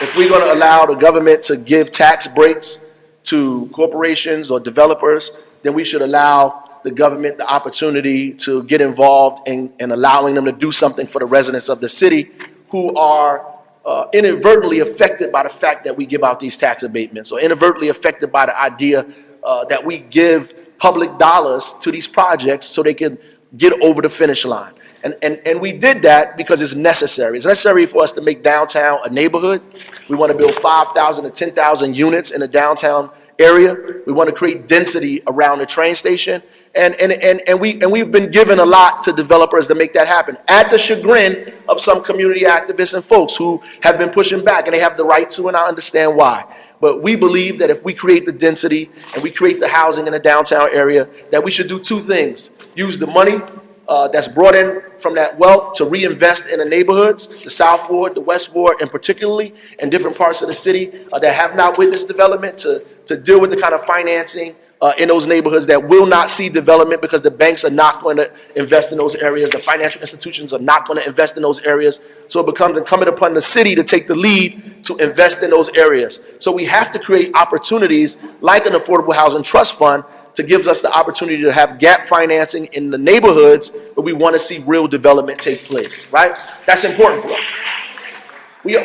If we're going to allow the government to give tax breaks to corporations or developers, then we should allow the government the opportunity to get involved in allowing them to do something for the residents of the city who are inadvertently affected by the fact that we give out these tax abatements, or inadvertently affected by the idea that we give public dollars to these projects so they can get over the finish line. And we did that because it's necessary. It's necessary for us to make downtown a neighborhood. We want to build 5,000 to 10,000 units in the downtown area. We want to create density around the train station. And we've been given a lot to developers to make that happen, at the chagrin of some community activists and folks who have been pushing back, and they have the right to, and I understand why. But we believe that if we create the density and we create the housing in the downtown area, that we should do two things: use the money that's brought in from that wealth to reinvest in the neighborhoods, the South Ward, the West Ward, and particularly in different parts of the city that have not witnessed development, to deal with the kind of financing in those neighborhoods that will not see development because the banks are not going to invest in those areas. The financial institutions are not going to invest in those areas. So it becomes incumbent upon the city to take the lead to invest in those areas. So we have to create opportunities like an affordable housing trust fund to give us the opportunity to have gap financing in the neighborhoods where we want to see real development take place, right? That's important for us.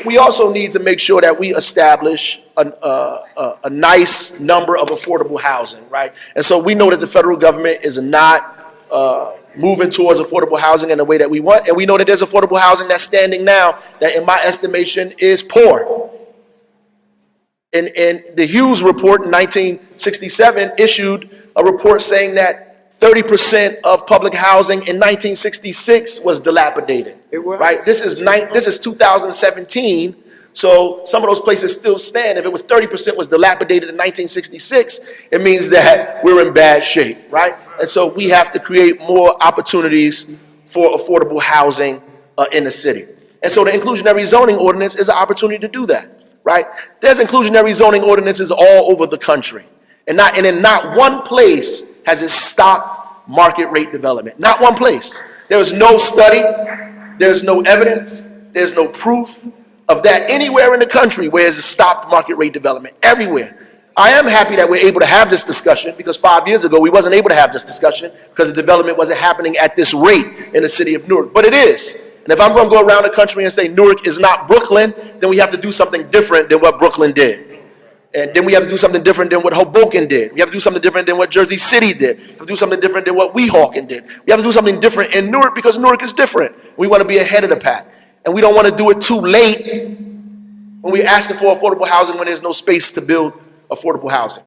We also need to make sure that we establish a nice number of affordable housing, right? And so we know that the federal government is not moving towards affordable housing in the way that we want, and we know that there's affordable housing that's standing now that, in my estimation, is poor. In the Hughes report in 1967 issued a report saying that 30% of public housing in 1966 was dilapidated. It was. Right? This is 2017, so some of those places still stand. If it was 30% was dilapidated in 1966, it means that we're in bad shape, right? And so we have to create more opportunities for affordable housing in the city. And so the inclusionary zoning ordinance is an opportunity to do that, right? There's inclusionary zoning ordinances all over the country. And in not one place has it stopped market rate development. Not one place. There is no study, there's no evidence, there's no proof of that anywhere in the country where it's stopped market rate development. Everywhere. I am happy that we're able to have this discussion, because 5 years ago we wasn't able to have this discussion because the development wasn't happening at this rate in the city of Newark. But it is. And if I'm going to go around the country and say Newark is not Brooklyn, then we have to do something different than what Brooklyn did. And then we have to do something different than what Hoboken did. We have to do something different than what Jersey City did. We have to do something different than what Weehawken did. We have to do something different in Newark because Newark is different. We want to be ahead of the pack. And we don't want to do it too late when we're asking for affordable housing when there's no space to build affordable housing.